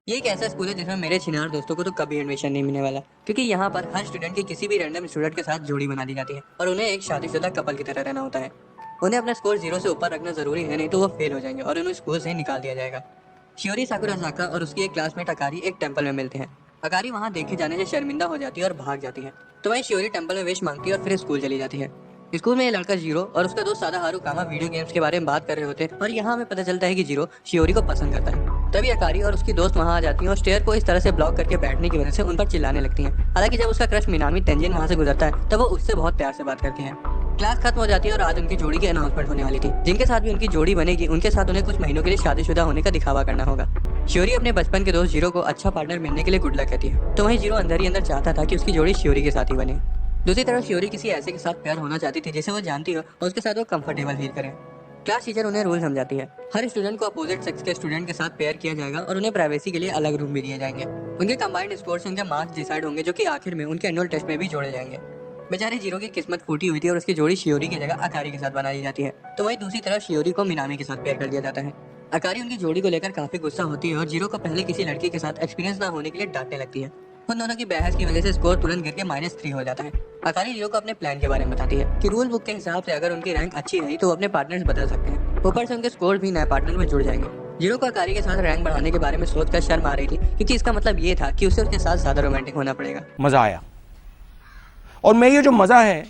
ये एक ऐसा स्कूल है जिसमें मेरे छिनार दोस्तों को तो कभी एडमिशन नहीं मिलने वाला, क्योंकि यहाँ पर हर स्टूडेंट की किसी भी रैंडम स्टूडेंट के साथ जोड़ी बना दी जाती है और उन्हें एक शादीशुदा कपल की तरह रहना होता है। उन्हें अपना स्कोर 0 से ऊपर रखना जरूरी है, नहीं तो वो फेल हो जाएंगे और उन्हें स्कूल से निकाल दिया जाएगा। शियोरी साकुरासाका और उसकी एक क्लासमेट अकारी एक टेंपल में मिलते हैं। अकारी वहाँ देखे जाने से शर्मिंदा हो जाती है और भाग जाती है। तो वहीं शियोरी टेंपल में विश मांगती है और फिर स्कूल चली जाती है। स्कूल में ये लड़का जीरो और उसका दोस्त सादा हारुकामा वीडियो गेम्स के बारे में बात कर रहे होते हैं और यहाँ हमें पता चलता है कि जीरो शियोरी को पसंद करता है। तभी अकारी और उसकी दोस्त वहाँ आ जाती हैं और स्टेयर को इस तरह से ब्लॉक करके बैठने की वजह से उन पर चिल्लाने लगती हैं। हालांकि जब उसका क्रश मिनामी तेंजिन वहाँ से गुजरता है तब वो उससे बहुत प्यार से बात करती हैं। क्लास खत्म हो जाती है और आज उनकी जोड़ी की अनाउंसमेंट होने वाली थी। जिनके साथ भी उनकी जोड़ी बनेगी उनके साथ उन्हें कुछ महीनों के लिए शादीशुदा होने का दिखावा करना होगा। शियोरी अपने बचपन के दोस्त जीरो को अच्छा पार्टनर मिलने के लिए गुड लक कहती है, तो वहीं जीरो अंदर ही अंदर चाहता था कि उसकी जोड़ी शियोरी के साथ ही बने। दूसरी तरफ शियोरी किसी ऐसे के साथ प्यार होना चाहती थी जिसे वो जानती हो और उसके साथ वो कंफर्टेबल फील करे। क्लास टीचर उन्हें रूल समझाती है, हर स्टूडेंट को अपोजिट सेक्स के स्टूडेंट के साथ पेयर किया जाएगा और उन्हें प्राइवेसी के लिए अलग रूम भी दिए जाएंगे। उनके कंबाइंड स्कोर से उनके मार्क्स डिसाइड होंगे, जो कि आखिर में उनके एनुअल टेस्ट में भी जोड़े जाएंगे। बेचारे जीरो की किस्मत फूटी हुई थी और उसकी जोड़ी शियोरी की जगह अकारी के साथ बना दी जाती है। तो वहीं दूसरी तरफ शियोरी को मिनामी के साथ पेयर कर दिया जाता है। अकारी उनकी जोड़ी को लेकर काफी गुस्सा होती है और जीरो को पहले किसी लड़की के साथ एक्सपीरियंस ना होने के लिए डांटने लगती है। उन दोनों की बहस की वजह से स्कोर तुरंत गिर के -3 हो जाता है। अकारी जीरो को अपने प्लान के बारे में बताती है कि रूल बुक के हिसाब से अगर उनकी रैंक अच्छी रही तो वो अपने पार्टनर्स बदल सकते हैं। ऊपर से उनके स्कोर भी नए पार्टनर में जुड़ जाएंगे। जीरो को अकारी के साथ रैंक बढ़ाने के बारे में सोचकर शर्म आ रही थी, क्योंकि इसका मतलब ये था कि उसे उसके साथ ज्यादा रोमांटिक होना पड़ेगा। मजा आया और मैं ये जो मजा है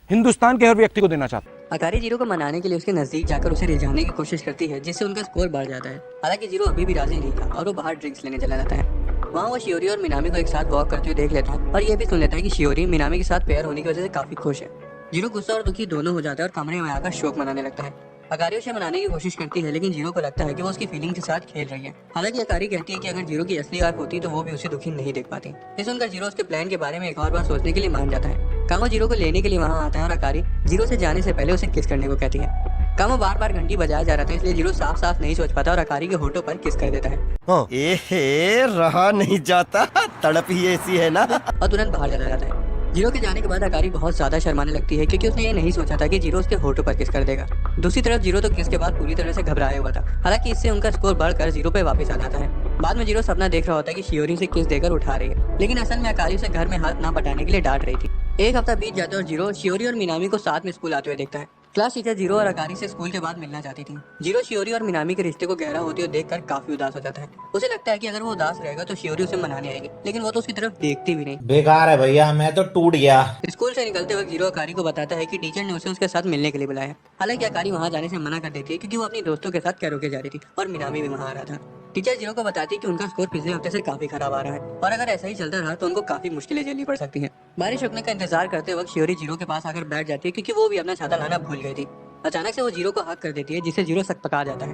हिंदुस्तान के हर व्यक्ति को देना चाहता हूं। अकारी जीरो को मनाने के लिए उसके नजदीक जाकर उसे रिझाने की कोशिश करती है, जिससे उनका स्कोर बढ़ जाता है। हालांकि जीरो अभी भी राजी नहीं था और वो बाहर ड्रिंक्स लेने चला जाता है। वहाँ वो शियोरी और मिनामी को एक साथ वॉक करते हुए देख लेता है और ये भी सुन लेता है कि शियोरी मिनामी के साथ पेयर होने की वजह से काफी खुश है। जीरो गुस्सा और दुखी दोनों हो जाता है और कमरे में आकर शोक मनाने लगता है। अकारी उसे मनाने की कोशिश करती है, लेकिन जीरो को लगता है कि वो उसकी फीलिंग के साथ खेल रही है। हालांकि अकारी कहती है कि अगर जीरो की असली आंख होती तो वो भी उसे दुखी नहीं देख पाती। ये सुनकर जीरो उसके प्लान के बारे में एक और बार सोचने के लिए मान जाता है। कामो जीरो को लेने के लिए वहाँ आता है और अकारी जीरो से जाने से पहले उसे किस करने को कहती है। कामो बार बार घंटी बजाया जा रहा था, इसलिए जीरो साफ साफ नहीं सोच पाता और अकारी के होठों पर किस कर देता है। एहे, रहा नहीं जाता, तड़प ही ऐसी है ना। और तुरंत बाहर चला जाता है। जीरो के जाने के बाद अकारी बहुत ज्यादा शर्माने लगती है, क्योंकि उसने ये नहीं सोचा था कि जीरो उसके होठों पर किस कर देगा। दूसरी तरफ जीरो तो किस के बाद पूरी तरह से घबराया हुआ था। हालांकि इससे उनका स्कोर बढ़कर 0 पे वापस आ जाता है। बाद में जीरो सपना देख रहा होता है कि शियोरी से किस देकर उठा रही है, लेकिन असल में अकारी उसे घर में हाथ ना बटाने के लिए डांट रही थी। एक हफ्ता बीत जाता है और जीरो शियोरी और मिनामी को साथ में स्कूल आते हुए देखता है। क्लास टीचर जीरो और अकारी से स्कूल के बाद मिलना चाहती थी। जीरो शियोरी और मिनामी के रिश्ते को गहरा होते हुए देखकर काफी उदास हो जाता है। उसे लगता है कि अगर वो उदास रहेगा तो शियोरी उसे मनाने आएगी, लेकिन वो तो उसकी तरफ देखती भी नहीं। बेकार है भैया, मैं तो टूट गया। स्कूल से निकलते वक्त जीरो अकारी को बताता है कि टीचर ने उसे उसके साथ मिलने के लिए बुलाया है। हालांकि अकारी वहां जाने से मना कर देती है, क्योंकि वो अपनी दोस्तों के साथ कैरोके जा रही थी और मिनामी भी वहां आ रहा था। टीचर जीरो को बताती है कि उनका स्कोर पिछले हफ्ते से काफी खराब आ रहा है और अगर ऐसा ही चलता रहा तो उनको काफी मुश्किलें झेलनी पड़ सकती हैं। बारिश रुकने का इंतजार करते वक्त शियोरी जीरो के पास आकर बैठ जाती है, क्योंकि वो भी अपना छाता लाना भूल गई थी। अचानक से वो जीरो को हक कर देती है, जिससे जीरो सकपका जाता है।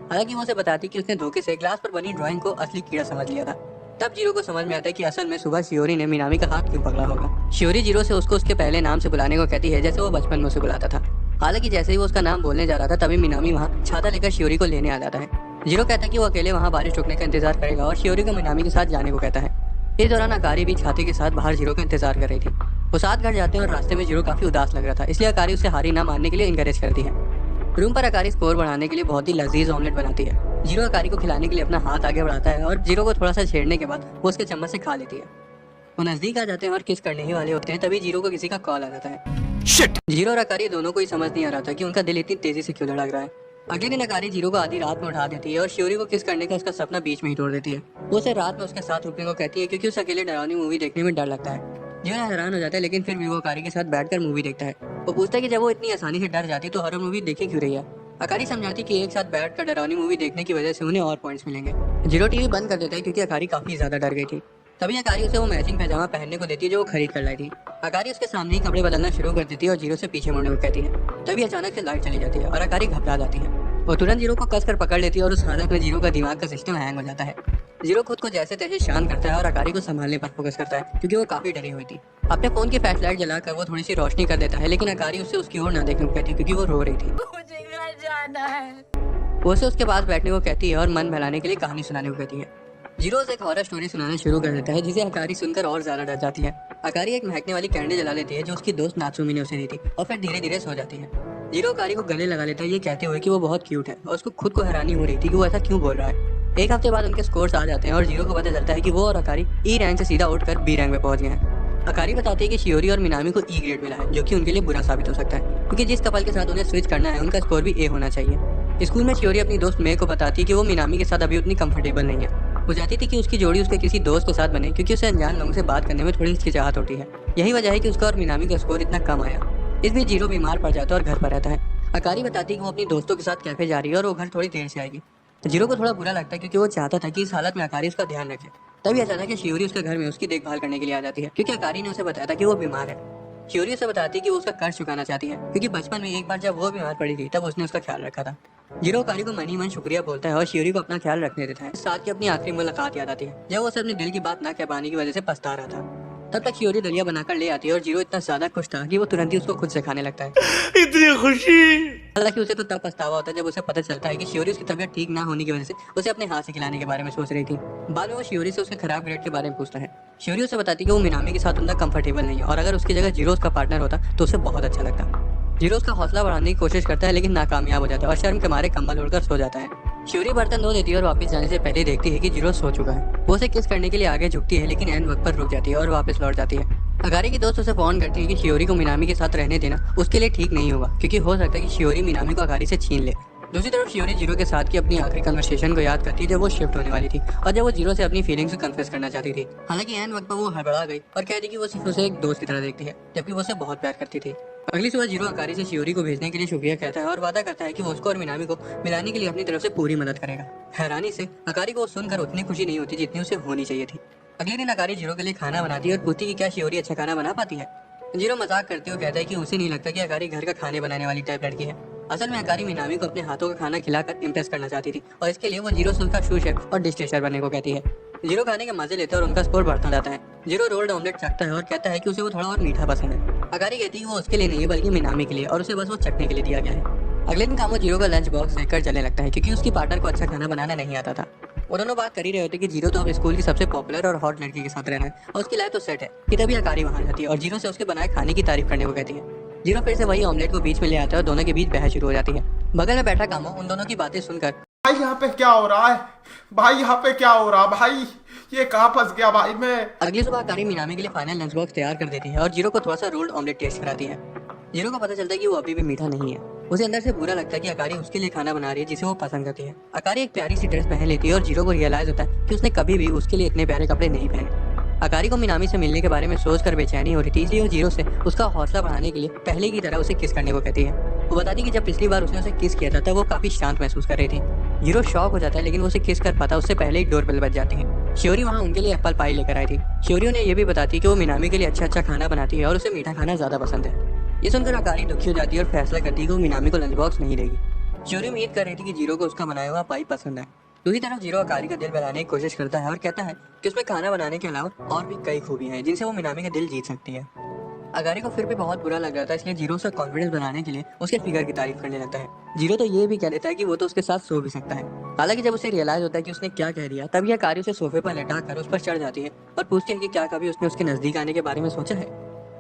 हालांकि वो उसे बताती कि उसने धोखे से ग्लास पर बनी ड्राइंग को असली कीड़ा समझ लिया था। तब जीरो को समझ में आता है कि असल में सुबह शियोरी ने मिनामी का हाथ क्यों पकड़ा होगा। शियोरी जीरो से उसको उसके पहले नाम से बुलाने को कहती है, जैसे वो बचपन में उसे बुलाता था। हालांकि जैसे ही वो उसका नाम बोलने जा रहा था तभी मिनामी वहाँ छाता लेकर शियोरी को लेने आ जाता है। जीरो कहता है कि वो अकेले वहाँ बारिश रुकने का इंतजार करेगा और शियोरी को मिनामी के साथ जाने को कहता है। इस दौरान अकारी भी छाते के साथ बाहर जीरो का इंतजार कर रही थी। वो साथ घर जाते हैं और रास्ते में जीरो काफी उदास लग रहा था, इसलिए अकारी उसे हारी ना मानने के लिए इंकरेज करती है। रूम पर अकारी स्कोर बढ़ाने के लिए बहुत ही लजीज ऑमलेट बनाती है। जीरो अकारी को खिलाने के लिए अपना हाथ आगे बढ़ाता है और जीरो को थोड़ा सा छेड़ने के बाद वो उसके चम्मच से खा लेती है। वो नजदीक आ जाते हैं और किस करने ही वाले होते हैं, तभी जीरो को किसी का कॉल आ जाता है। जीरो और अकारी दोनों को ही समझ नहीं आ रहा था कि उनका दिल इतनी तेजी से क्यों धड़क रहा है। अगले दिन अकारी जीरो को आधी रात में उठा देती है और शियोरी को किस करने का उसका सपना बीच में ही तोड़ देती है। वो उसे रात में उसके साथ रुकने को कहती है, क्योंकि उसे अकेले डरावनी मूवी देखने में डर लगता है। जीरो हैरान हो जाता है, लेकिन फिर भी वो अकारी के साथ बैठकर मूवी देखता है। वो पूछता है कि जब वो इतनी आसानी से डर जाती तो हॉरर मूवी देखे क्यों रही है। अकारी समझाती कि एक साथ बैठकर डरावनी मूवी देखने की वजह से उन्हें और पॉइंट्स मिलेंगे। जीरो टीवी बंद कर देता है, क्योंकि अकारी काफी ज्यादा डर गई थी। तभी अकारी उसे वो मैचिंग पैजामा पहनने को देती है जो वो खरीद कर लाई थी। अकारी उसके सामने ही कपड़े बदलना शुरू कर देती है और जीरो से पीछे मुड़ने को कहती है। तभी अचानक से लाइट चली जाती है और अकारी घबरा जाती है। वो तुरंत जीरो को कसकर पकड़ लेती है और उस हालत में जीरो का दिमाग का सिस्टम हैंग हो जाता है। जीरो खुद को जैसे तैसे शांत करता है और अकारी को संभालने पर फोकस करता है, क्योंकि वो काफी डरी हुई थी। अपने फोन की फ्लैश लाइट जलाकर वो थोड़ी सी रोशनी कर देता है, लेकिन अकारी उससे उसकी ओर ना देखने को कहती, क्योंकि वो रो रही थी। मुझे घर जाना है। वो उसे उसके पास बैठने को कहती है और मन बहलाने के लिए कहानी सुनाने को कहती है। जीरो उसे एक हॉरर स्टोरी सुनाना शुरू कर देता है, जिसे अकारी सुनकर और ज्यादा डर जाती है। अकारी एक महकने वाली कैंडल जला लेती है जो उसकी दोस्त नात्सुमी ने उसे दी थी और फिर धीरे धीरे सो जाती है। जीरो अकारी को गले लगा लेता है ये कहते हुए कि वो बहुत क्यूट है और उसको खुद को हैरानी हो रही थी कि वो ऐसा क्यों बोल रहा है। एक हफ्ते बाद उनके स्कोर्स आ जाते हैं और जीरो को पता चलता है कि वो और अकारी ई रैंक से सीधा उठकर बी रैंक में पहुंच गए हैं। अकारी बताती है कि शियोरी और मिनामी को ई ग्रेड मिला है, जो कि उनके लिए बुरा साबित हो सकता है क्योंकि जिस कपल के साथ उन्हें स्विच करना है उनका स्कोर भी ए होना चाहिए। स्कूल में शियोरी अपनी दोस्त मे को बताती है कि वो मिनामी के साथ अभी उतनी कंफर्टेबल नहीं है। वो चाहती थी कि उसकी जोड़ी उसके किसी दोस्त के साथ बने क्योंकि उसे अनजान लोगों से बात करने में थोड़ी हिचकिचाहट होती है। यही वजह है कि उसका और मिनामी का स्कोर इतना कम आया। इस बीच जीरो बीमार पड़ जाता है और घर पर रहता है। अकारी बताती है कि वो अपनी दोस्तों के साथ कैफे जा रही है और वो घर थोड़ी देर से आएगी। जीरो को थोड़ा बुरा लगता है क्योंकि वो चाहता था कि इस हालत में अकारी उसका ध्यान रखे। तभी अचानक शियोरी उसके घर में उसकी देखभाल करने के लिए आ जाती है क्योंकि अकारी ने उसे बताया था कि वो बीमार है। शियोरी उसे बताती है कि वो उसका कर्ज चुकाना चाहती है क्योंकि बचपन में एक बार जब वो बीमार पड़ी थी तब उसने उसका ख्याल रखा था। जीरो अकारी को मन ही मन शुक्रिया बोलता है और शियोरी को अपना ख्याल रखने देता है। साथ की अपनी आखिरी मुलाकात याद आती है जब वो उसे अपने दिल की बात ना कह पाने की वजह से पछता रहा था। तब तक शियोरी दलिया बनाकर ले आती है और जीरो इतना ज्यादा खुश था कि वो तुरंत ही उसको खुद से खाने लगता है। इतनी खुशी। हालांकि उसे तो तब पछतावा होता है जब उसे पता चलता है कि शियोरी उसकी तबीयत ठीक ना होने की वजह से उसे अपने हाथ से खिलाने के बारे में सोच रही थी। बाद में वो शियोरी से उसके खराब ग्रेड के बारे में पूछता है। शियोरी उसे बताती है कि वो मिनामी के साथ उतना कंफर्टेबल नहीं है और अगर उसकी जगह जीरो उसका पार्टनर होता तो उसे बहुत अच्छा लगता। जीरो उसका हौसला बढ़ाने की कोशिश करता है लेकिन नाकामयाब हो जाता है और शर्म के मारे कंबल ओढ़कर सो जाता है। शियोरी बर्तन धो देती है और वापस जाने से पहले देखती है कि जीरो सो चुका है। वो उसे किस करने के लिए आगे झुकती है लेकिन एंड वक्त पर रुक जाती है और वापस लौट जाती है। अकारी की दोस्त उसे फोन करती है कि शियोरी को मिनामी के साथ रहने देना उसके लिए ठीक नहीं होगा क्योंकि हो सकता है कि शियोरी मिनामी को अकारी से छीन ले। दूसरी तरफ शियोरी जीरो के साथ की अपनी आखिरी कन्वर्सेशन को याद करती है जब वो शिफ्ट होने वाली थी और जब वो जीरो से अपनी फीलिंग्स को कन्फेस करना चाहती थी। हालांकि एंड वक्त पर वो हड़बड़ा गई और कहती कि वो सिर्फ उसे एक दोस्त की तरह देखती है जबकि वो उसे बहुत प्यार करती थी। अगली सुबह जीरो अकारी से शियोरी को भेजने के लिए शुक्रिया कहता है और वादा करता है कि वो उसको और मिनामी को मिलाने के लिए अपनी तरफ से पूरी मदद करेगा। हैरानी से अकारी को सुनकर उतनी खुशी नहीं होती जितनी उसे होनी चाहिए थी। अगले दिन अकारी जीरो के लिए खाना बनाती है और पूछती कि क्या शियोरी अच्छा खाना बना पाती है। जीरो मजाक करते हुए कहता है कि उसे नहीं लगता कि अकारी घर का खाने बनाने वाली टाइप लड़की है। असल में अकारी मिनामी को अपने हाथों का खाना खिलाकर इम्प्रेस करना चाहती थी और इसके लिए वो जीरो से उसका शू शेफ और डिश टेस्टर बनने को कहती है। जीरो खाने के मजे लेते हैं और उनका स्कोर बढ़ता जाता है। जीरो रोल्ड ऑमलेट चखता है और कहता है कि उसे वो थोड़ा और मीठा पसंद है। अकारी कहती है कि वो उसके लिए नहीं है बल्कि मिनामी के लिए और उसे बस वो चखने के लिए दिया गया है। अगले दिन कामो जीरो का लंच बॉक्स लेकर चलने लगता है क्योंकि उसकी पार्टनर को अच्छा खाना बनाना नहीं आता था। वो दोनों बात कर ही रहे होते कि जीरो तो अब स्कूल की सबसे पॉपुलर और हॉट लड़की के साथ रहना है और उसकी लाइफ तो सेट है कि तभी अकारी वहां जाती है और जीरो से उसके बनाए खाने की तारीफ करने को कहती है। जीरो फिर से वही ऑमलेट को बीच में ले आता है और दोनों के बीच बहस शुरू हो जाती है। बगल में बैठा कामो उन दोनों की बातें सुनकर भाई यहाँ पे क्या हो रहा है, भाई यहाँ पे क्या हो रहा, भाई ये कहाँ फंस गया भाई मैं। अगली सुबह अकारी मिनामी के लिए फाइनल लंच बॉक्स तैयार कर देती है और जीरो को थोड़ा सा रोल्ड ऑमलेट टेस्ट कराती है। जीरो को पता चलता है कि वो अभी भी मीठा नहीं है। उसे अंदर से बुरा लगता है कि अकारी उसके लिए खाना बना रही है जिसे वो पसंद करती है। अकारी एक प्यारी सी ड्रेस पहन लेती है और जीरो को रियलाइज होता है कि उसने कभी भी उसके लिए इतने प्यारे कपड़े नहीं पहने। अकारी को मिनामी से मिलने के बारे में सोचकर बेचैनी हो रही थी, इसलिए वो जीरो से उसका हौसला बढ़ाने के लिए पहले की तरह उसे किस करने को कहती है। वो बताती कि जब पिछली बार उसने उसे किस किया था तब वो काफी शांत महसूस कर रही थी। जीरो शॉक हो जाता है लेकिन वो उसे किस कर पाता उससे पहले ही डोरबेल बज जाती है। शियोरी वहाँ उनके लिए एप्पल पाई लेकर आई थी। शियोरी उन्हें ये भी बताती है कि वो मिनामी के लिए अच्छा खाना बनाती है और उसे मीठा खाना ज्यादा पसंद है। ये सुनकर अकारी दुखी हो जाती है और फैसला करती है कि वो मिनामी को लंच बॉक्स नहीं देगी। शियोरी उम्मीद कर रही थी कि जीरो को उसका बनाया हुआ पाई पसंद है। दूसरी तरफ जीरो अकारी का दिल बनाने की कोशिश करता है और कहता है कि उसमें खाना बनाने के अलावा और भी कई खूबियां हैं जिनसे वो मिनामी का दिल जीत सकती है। अकारी को फिर भी बहुत बुरा लग रहा था, इसलिए जीरो से कॉन्फिडेंस बनाने के लिए उसके फिगर की तारीफ करने लगता है। जीरो तो ये भी कह देता है कि वो तो उसके साथ सो भी सकता है। हालांकि जब उसे रियलाइज होता है कि उसने क्या कह दिया तब यह अकारी उसे सोफे पर लेटा कर उस पर चढ़ जाती है और पूछती है कि क्या कभी उसने उसके नजदीक आने के बारे में सोचा है।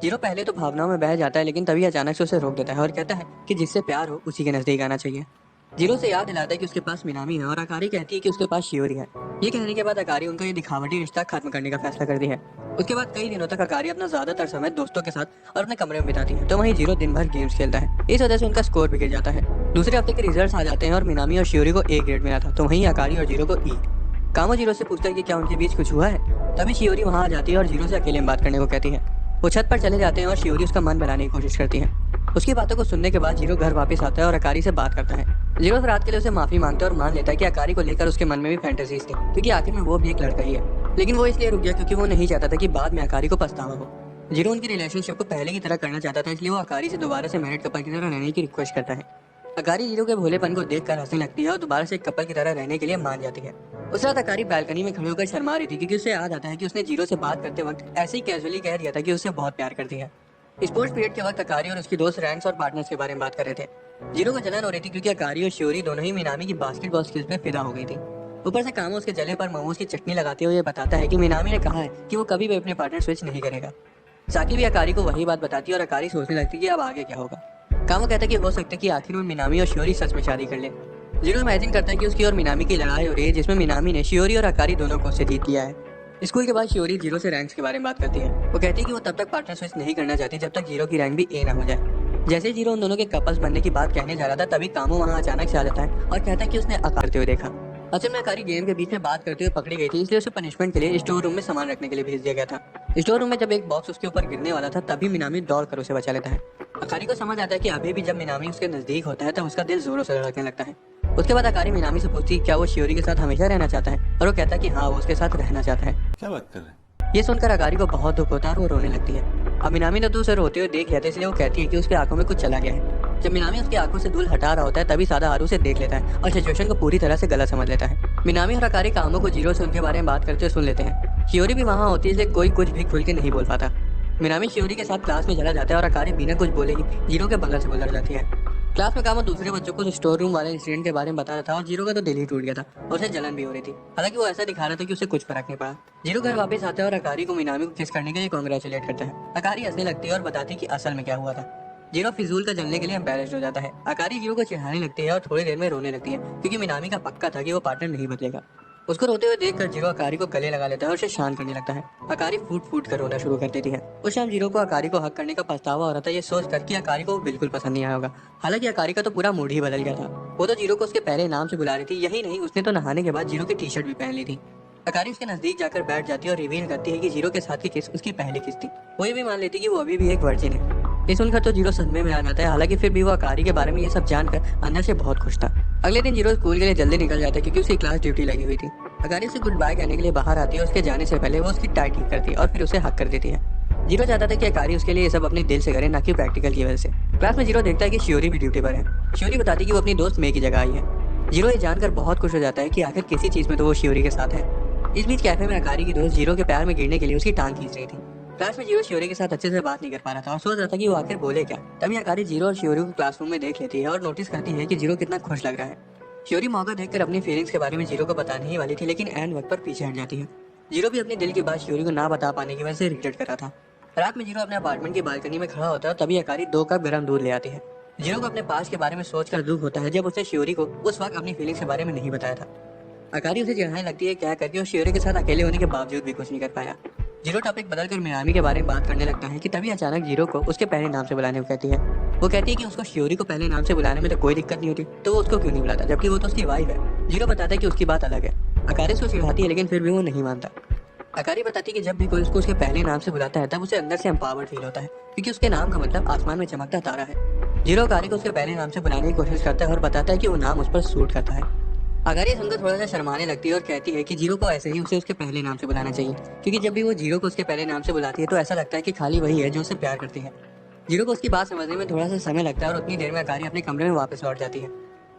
जीरो पहले तो भावनाओं में बह जाता है लेकिन तभी अचानक से उसे रोक देता है और कहता है कि जिससे प्यार हो उसी के नजदीक आना चाहिए। जीरो से याद दिलाता है कि उसके पास मिनामी है और अकारी कहती है कि उसके पास शियोरी है। ये कहने के बाद अकारी उनका ये दिखावटी रिश्ता खत्म करने का फैसला करती है। उसके बाद कई दिनों तक अकारी अपना ज्यादातर समय दोस्तों के साथ और अपने कमरे में बिताती है, तो वहीं जीरो दिन भर गेम्स खेलता है। इस वजह से उनका स्कोर भी गिर जाता है। दूसरे हफ्ते के रिजल्ट्स आ जाते हैं और मिनामी और शियोरी को ए ग्रेड मिला था, तो वहीं अकारी और जीरो को ई। कामो जीरो से पूछता है कि क्या उनके बीच कुछ हुआ है। तभी शियोरी वहाँ आ जाती है और जीरो से अकेले में बात करने को कहती है। वो छत पर चले जाते हैं और शियोरी उसका मन बनाने की कोशिश करती है। उसकी बातों को सुनने के बाद जीरो घर वापस आता है और अकारी से बात करता है। जीरो रात के लिए उसे माफी मांगता है और मान लेता है कि अकारी को लेकर उसके मन में भी फैंटेसीज थी, क्योंकि आखिर में वो भी एक लड़का ही है। लेकिन वो इसलिए रुक गया क्योंकि वो नहीं चाहता था कि बाद में अकारी को पछतावा हो। जीरो उनकी रिलेशनशिप को पहले की तरह करना चाहता था, इसलिए वो अकारी से दोबारा से मैरिड कपल की तरह रहने की रिक्वेस्ट करता है। अकारी जीरो के भोलेपन को देखकर हंसने लगती है और दोबारा से एक कपल की तरह रहने के लिए मान जाती है। उस रात अकारी बालकनी में खड़े होकर शर्मा रही थी क्योंकि उसे याद आता है कि उसने जीरो से बात करते वक्त ऐसे ही कैजुअली कह दिया था कि उसे बहुत प्यार करती है। स्पोर्ट्स पीरियड के वक्त अकारी और उसकी दोस्त रैंक्स और पार्टनर्स के बारे में बात कर रहे थे। जीरो को जलन हो रही थी क्योंकि अकारी और शियोरी दोनों ही मिनामी की बास्केटबॉल स्किल्स में फिदा हो गई थी। ऊपर से कामो उसके जले पर मोमोज की चटनी लगाते हुए बताता है कि मिनामी ने कहा है कि वो कभी भी अपने पार्टनर स्विच नहीं करेगा। साकी भी अकारी को वही बात बताती है और अकारी सोचने लगती है कि अब आगे क्या होगा। कामो कहता है कि हो सकता है कि आखिर में मिनामी और शियोरी सच में शादी कर ले। जीरो इमेजिन करता है कि उसकी और मिनामी की लड़ाई हो रही है, जिसमें मिनामी ने शियोरी और अकारी दोनों को से जीत लिया है। स्कूल के बाद शियोरी जीरो से रैंक्स के बारे में बात करती है। वो कहती है कि वो तब तक पार्टनर स्विच नहीं करना चाहती जब तक जीरो की रैंक भी ए ना हो जाए। जैसे ही जीरो उन दोनों के कपल्स बनने की बात कहने जा रहा था, तभी कामो वहाँ अचानक से आ जाता है और कहता है कि उसने अकारी करते हुए देखा। असल में अकारी गेम के बीच में बात करते हुए पकड़ी गई थी, इसलिए उसे पनिशमेंट के लिए स्टोर रूम में सामान रखने के लिए भेज दिया गया था। स्टोर रूम में जब एक बॉक्स उसके ऊपर गिरने वाला था, तभी मिनामी दौड़ कर उसे बचा लेता है। अकारी को समझ आता है कि अभी भी जब मिनामी उसके नजदीक होता है तब उसका दिल जोरों से धड़कने लगता है। उसके बाद अकारी मिनामी से पूछती है क्या वो शियोरी के साथ हमेशा रहना चाहता है, और वो कहता है कि हाँ, वो उसके साथ रहना चाहता है। क्या बात कर रहे हैं? ये सुनकर अकारी को बहुत दुख होता है और वो रोने लगती है। अब मिनामी ने तो उसे रोते हुए देख लिया था, इसलिए वो कहती है कि उसकी आंखों में कुछ चला गया है। जब मिनामी उसकी आंखों से धूल हटा रहा होता है, तभी सादा हारू उसे देख लेता है और सिचुएशन को पूरी तरह से गलत समझ लेता है। मिनामी और अकारी कामो को जीरो से उनके बारे में बात करते हुए सुन लेते हैं। शियोरी भी वहाँ होती है, इसलिए कोई कुछ भी खुल के नहीं बोल पाता। मिनामी शियोरी के साथ क्लास में चला जाता है और अकारी बिना कुछ बोले ही जीरो के बगल से गुजर जाती है। क्लास में कामो दूसरे बच्चों को स्टोर रूम वाले इंसिडेंट के बारे में बता रहा था और जीरो का तो दिल ही टूट गया था और उसे जलन भी हो रही थी। हालांकि वो ऐसा दिखा रहा था कि उसे कुछ फर्क नहीं पड़ा। जीरो घर वापस आता है और अकारी को मिनामी को किस करने के लिए कांग्रेचुलेट करता है। अकारी हंसने लगती है और बताती है कि असल में क्या हुआ था। जीरो फिजूल का जलने के लिए एम्बैरेस्ड हो जाता है। अकारी जीरो को चिढ़ाने लगती है और थोड़ी देर में रोने लगती है, क्योंकि मिनामी का पक्का था कि वो पार्टनर नहीं बदलेगा। उसको रोते हुए देखकर जीरो अकारी को गले लगा लेता है और उसे शांत करने लगता है। अकारी फूट फूट कर रोना शुरू कर देती है। उस शाम जीरो को अकारी को हक करने का पछतावा हो रहा था, ये सोचकर कि अकारी को बिल्कुल पसंद नहीं आया होगा। हालांकि अकारी का तो पूरा मूड ही बदल गया था। वो तो जीरो को उसके पहले नाम से बुला रही थी। यही नहीं, उसने तो नहाने के बाद जीरो की टी शर्ट भी पहन ली थी। अकारी उसके नजदीक जाकर बैठ जाती है और रिवील करती है कि जीरो के साथ की किस उसकी पहली किस थी। वो ये भी मान लेती कि वो अभी भी एक वर्जिन है। ये सुनकर तो जीरो सदमे में आ जाता है। हालांकि फिर भी वो अकारी के बारे में ये सब जानकर अंदर से बहुत खुश था। अगले दिन जीरो स्कूल के लिए जल्दी निकल जाता है, क्योंकि उसकी क्लास ड्यूटी लगी हुई थी। अकारी उसे गुड बाय कहने के लिए बाहर आती है। उसके जाने से पहले वो उसकी टाई ठीक करती है और फिर उसे हक कर देती है। जीरो चाहता था कि अकारी उसके लिए ये सब अपने दिल से करे, ना कि प्रैक्टिकल की वजह से। क्लास में जीरो देखता है कि शियोरी भी ड्यूटी पर है। शियोरी बताती है कि वो अपनी दोस्त मे की जगह आई है। जीरो ये जानकर बहुत खुश हो जाता है कि आखिर किसी चीज में तो वो शियोरी के साथ है। इस बीच कैफे में अकारी की दोस्त जीरो के पैर में गिरने के लिए उसकी टांग खींच रही थी। क्लास में जीरो शियोरी के साथ अच्छे से बात नहीं कर पा रहा था और सोच रहा था कि वो आखिर बोले क्या। तभी अकारी जीरो और शियोरी को क्लासरूम में देख लेती है और नोटिस करती है कि जीरो कितना खुश लग रहा है। शियोरी मौका देखकर अपनी फीलिंग्स के बारे में जीरो को बताने ही वाली थी, लेकिन एंड वक्त पर पीछे हट जाती है। जीरो भी अपने दिल की बात शियोरी को ना बता पाने की वजह से रिग्रेट कर रहा था। रात में जीरो अपने अपार्टमेंट की बालकनी में खड़ा होता है, तभी अकारी 2 कप गर्म दूध ले आती है। जीरो को अपने पास के बारे में सोचकर दुख होता है, जब उसने शियोरी को उस वक्त अपनी फीलिंग्स के बारे में नहीं बताया था। अकारी उसे चिढ़ाने लगती है क्या करके, और शियोरी के साथ अकेले होने के बावजूद भी कुछ नहीं कर पाया। जीरो टॉपिक बदलकर मिनामी के बारे में बात करने लगता है कि तभी अचानक जीरो को उसके पहले नाम से बुलाने को कहती है। वो कहती है कि उसको शियोरी को पहले नाम से बुलाने में तो कोई दिक्कत नहीं होती, तो वो उसको क्यों नहीं बुलाता, जबकि वो तो उसकी वाइफ है। जीरो बताता है कि उसकी बात अलग है। अकारी उसको चिढ़ाती है, लेकिन फिर भी वो नहीं मानता। अकारी बताती है कि जब भी कोई उसको उसके पहले नाम से बुलाता है तब उसे अंदर से एम्पावर्ड फील होता है, क्योंकि उसके नाम का मतलब आसमान में चमकता तारा है। जीरो अकारी को उसके पहले नाम से बुलाने की कोशिश करता है और बताता है कि वो नाम उस पर सूट करता है। अकारी सुनकर थोड़ा सा शर्माने लगती है और कहती है कि जीरो को ऐसे ही उसे उसके पहले नाम से बुलाना चाहिए, क्योंकि जब भी वो जीरो को उसके पहले नाम से बुलाती है तो ऐसा लगता है कि खाली वही है जो उसे प्यार करती है। जीरो को उसकी बात समझने में थोड़ा सा समय लगता है और उतनी देर में अकारी अपने कमरे में वापस लौट जाती है।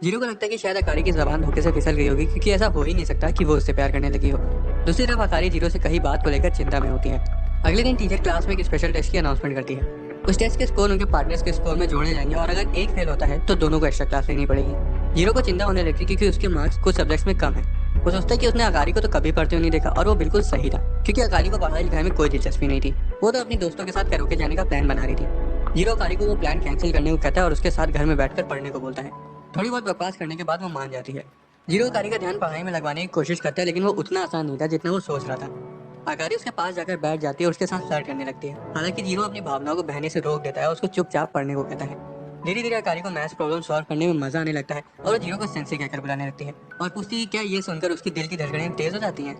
जीरो को लगता है कि शायद अकारी की जबान धोखे से फिसल गई होगी, क्योंकि ऐसा हो ही नहीं सकता कि वो उससे प्यार करने लगी हो। दूसरी तरफ अकारी जीरो से कहीं बात को लेकर चिंता में होती है। अगले दिन टीचर क्लास में एक स्पेशल टेस्ट की अनाउंसमेंट करती है। उस टेस्ट के स्कोर उनके पार्टनर्स के स्कोर में जोड़े जाएंगे और अगर एक फेल होता है तो दोनों को एक्स्ट्रा क्लास लेनी पड़ेगी। जीरो को चिंता होने लगती है क्योंकि उसके मार्क्स कुछ सब्जेक्ट्स में कम है। वो सोचता है कि उसने अकारी को तो कभी पढ़ते हुए नहीं देखा, और वो बिल्कुल सही था, क्योंकि अकारी को पढ़ाई लिखाई में कोई दिलचस्पी नहीं थी। वो तो अपनी दोस्तों के साथ कैरोके जाने का प्लान बना रही थी। जीरो अकारी को वो प्लान कैंसिल करने को कहता है और उसके साथ घर में बैठकर पढ़ने को बोलता है। थोड़ी बहुत बकवास करने के बाद वो मान जाती है। जीरो अकारी का ध्यान पढ़ाई में लगवाने की कोशिश करता है, लेकिन वो उतना आसान नहीं था जितना वो सोच रहा था। अकारी उसके पास जाकर बैठ जाती है और उसके साथ फ्लर्ट करने लगती है। हालांकि जीरो अपनी भावनाओं को बहने से रोक देता है और उसको चुपचाप पढ़ने को कहता है। धीरे धीरे अकारी को मैथ्स प्रॉब्लम सॉल्व करने में मजा आने लगता है और वो जीरो को सेंसी कहकर बुलाने लगती है और पूछती है क्या ये सुनकर उसकी दिल की धड़कनें तेज हो जाती हैं।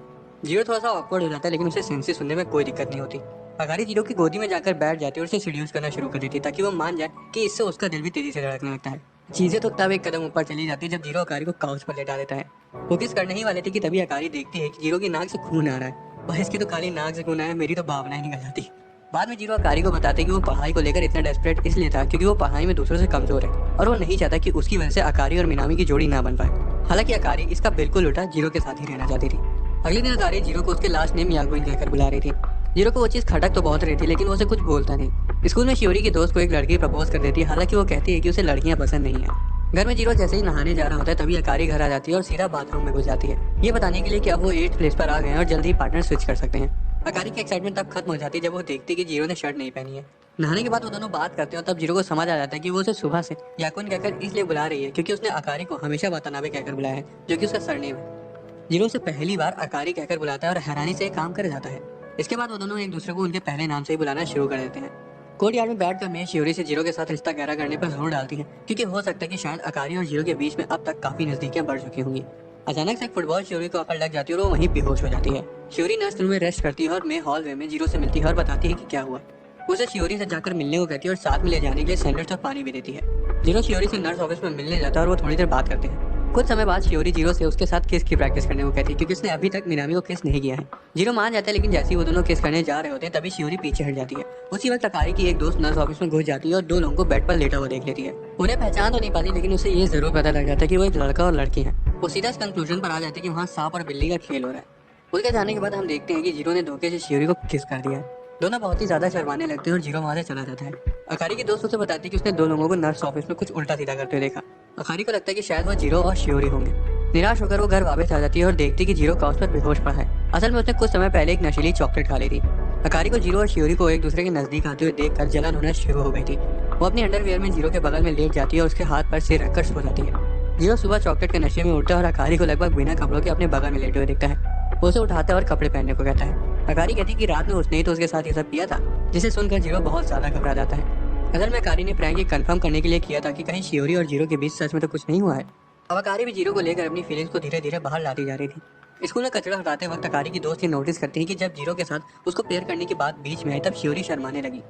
जीरो थोड़ा सा ऑकवर्ड हो जाता है, लेकिन उसे सेंसी सुनने में कोई दिक्कत नहीं होती। अकारी जीरो की गोदी में जाकर बैठ जाती है और उसे सीड्यूस करना शुरू कर देती है, ताकि वो मान जाए कि इससे उसका दिल भी तेजी से धड़कने लगता है। चीजें तो तब एक कदम ऊपर चली जाती है जब जीरो अकारी को काउच पर लेटा देता है। वो किस करने ही वाले थे कि तभी अकारी देखती है कि जीरो की नाक से खून आ रहा है। वह इसकी तो खाली नाक से खून आया, मेरी तो भावनाएं निकल जाती। बाद में जीरो अकारी को बताते कि वो पढ़ाई को लेकर इतना डेस्परेट इसलिए था क्योंकि वो पढ़ाई में दूसरों से कमजोर है और वो नहीं चाहता कि उसकी वजह से अकारी और मिनामी की जोड़ी ना बन पाए। हालांकि अकारी इसका बिल्कुल उल्टा जीरो के साथ ही रहना चाहती थी। अगले दिन अकारी जीरो को उसके लास्ट नेम यागुइन कहकर बुला रही थी। जीरो को वो चीज खटक तो बहुत रही थी, लेकिन वो उसे कुछ बोलता नहीं। स्कूल में शियोरी की दोस्त को एक लड़की प्रपोज कर देती है। हालांकि वो कहती है कि उसे लड़कियां पसंद नहीं है। घर में जीरो जैसे ही नहाने जा रहा होता है तभी अकारी घर आ जाती है और सीधा बाथरूम में घुस जाती है, ये बताने के लिए कि अब वो 8th प्लेस पर आ गए हैं और जल्दी ही पार्टनर स्विच कर सकते हैं। अकारी की एक्साइटमेंट तब खत्म हो जाती है जब वो देखती है कि जीरो ने शर्ट नहीं पहनी है। नहाने के बाद वो दोनों बात करते हैं और तब जीरो को समझ आ जाता है कि वो उसे सुबह से याकुन कहकर इसलिए बुला रही है क्योंकि उसने अकारी को हमेशा वातानाबे कहकर बुलाया है, जो कि उसका सरनेम है। जीरो उसे पहली बार अकारी कहकर बुलाता है और हैरानी से काम कर जाता है। इसके बाद वो दोनों एक दूसरे को उनके पहले नाम से ही बुलाना शुरू कर देते हैं। कोर्ट यार्ड में बैठकर मैं शियोरी से जीरो के साथ रिश्ता गहरा करने पर जोर डालती है क्योंकि हो सकता है कि शायद अकारी और जीरो के बीच में अब तक काफी नजदीकियां बढ़ चुकी होंगी। अचानक से एक फुटबॉल शियोरी को अकड़ लग जाती है और वो वहीं बेहोश हो जाती है। शियोरी नर्स रूम में रेस्ट करती है और मैं हॉलवे में जीरो से मिलती है और बताती है कि क्या हुआ। उसे शियोरी से जाकर मिलने को कहती है और साथ में ले जाने के लिए सैंडविच और पानी भी देती है। जीरो शियोरी से नर्स ऑफिस में मिलने जाता है और वो थोड़ी देर बात करते हैं। कुछ समय बाद शियोरी जीरो से उसके साथ किस की प्रैक्टिस करने को कहती है क्योंकि उसने अभी तक मिनामी को किस नहीं किया है। जीरो मान जाता है लेकिन जैसे ही वो दोनों किस करने जा रहे होते हैं तभी शियोरी पीछे हट जाती है। उसी वक्त अकारी की एक दोस्त नर्स ऑफिस में घुस जाती है और दो लोगों को बेड पर लेटा हुआ देख लेती है। उन्हें पहचान तो नहीं पाती लेकिन उसे ये जरूर पता लग जाता है कि वो एक लड़का और लड़की है। वो सीधा इस कंक्लूजन पर आ जाते हैं कि वहाँ सांप और बिल्ली का खेल हो रहा है। उसके जाने के बाद हम देखते हैं कि जीरो ने धोखे से शियोरी को किस कर दिया है। दोनों बहुत ही ज्यादा शर्माने लगते हैं और जीरो वहां से चला जाता है। अकारी की दोस्त उसे बताती है कि उसने दो लोगों को नर्स ऑफिस में कुछ उल्टा सीधा करते हुए देखा। अकारी को लगता है कि शायद वो जीरो और शियोरी होंगे। निराश होकर वो घर वापस आ जाती है और देखती है कि जीरो काउच पर बेहोश पड़ा है। असल में उसने कुछ समय पहले एक नशीली चॉकलेट खा ली थी। अकारी को जीरो और शियोरी को एक दूसरे के नजदीक आते हुए देखकर जलन होना शुरू हो गई थी। वो अपनी अंडरवियर में जीरो के बगल में लेट जाती है और उसके हाथ पर सिर रखकर सो जाती है। जीरो सुबह चॉकलेट के नशे में उठता है और अकारी को लगभग बिना कपड़ों के अपने बगल में लेटे हुए दिखता है। वो उसे उठाता है और कपड़े पहनने को कहता है। अकारी कहती है कि रात में उसने ही तो उसके साथ ये सब किया था, जिसे सुनकर जीरो बहुत ज्यादा घबरा जाता है। असल में अकारी ने प्रैंक ये कंफर्म करने के लिए किया था कि कहीं शियोरी और जीरो के बीच सच में तो कुछ नहीं हुआ है। अब अकारी भी जीरो को लेकर अपनी फीलिंग्स को धीरे धीरे बाहर लाती जा रही थी। स्कूल में कचरा हटाते वक्त अकारी की दोस्त ये नोटिस करती है कि जब जीरो के साथ उसको पेयर करने की बात बीच में आई तब शियोरी शर्माने लगी।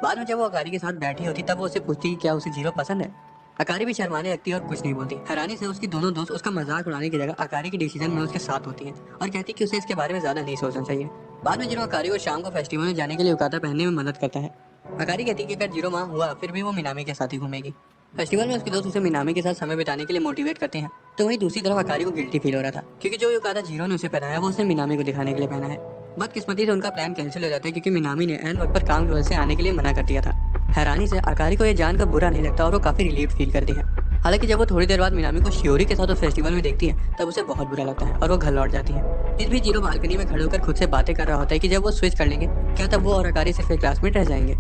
बाद में जब वो अकारी के साथ बैठी होती तब वो उसे पूछती कि क्या उसे जीरो पसंद है। अकारी भी शर्माने लगती है और कुछ नहीं बोलती। हैरानी से उसकी दोनों दोस्त उसका मजाक उड़ाने की जगह अकारी के डिसीजन में उसके साथ होती हैं और कहती कि उसे इसके बारे में ज्यादा नहीं सोचना चाहिए। बाद में जीरो अकारी को शाम को फेस्टिवल में जाने के लिए युकाता पहनने में मदद करता है। अकारी कहती है कि अगर जीरो वहाँ हुआ फिर भी वो मिनामी के साथ ही घूमेगी। फेस्टिवल में उसके दोस्त उसे मिनामी के साथ समय बिताने के लिए मोटिवेट करते हैं तो वहीं दूसरी तरफ अकारी को गिल्टी फील हो रहा था क्योंकि जो युकाता जीरो ने उसे पहनाया वो उसने मिनामी को दिखाने के लिए पहना है। बदकिस्मती से उनका प्लान कैंसिल हो जाता है क्योंकि मिनामी ने एन वक्त पर काम की वजह से आने के लिए मना कर दिया था। हैरानी से अकारी को यह जानकर बुरा नहीं लगता और वो काफी रिलीफ फील करती है। हालांकि जब वो थोड़ी देर बाद मिनामी को शियोरी के साथ उस फेस्टिवल में देखती है तब उसे बहुत बुरा लगता है और वो घर लौट जाती है। इस बीच जीरो बालकनी में खड़े होकर खुद से बातें कर रहा होता है कि जब वो स्विच कर लेंगे क्या तब वो और अकारी सिर्फ एक क्लासमेट रह जाएंगे।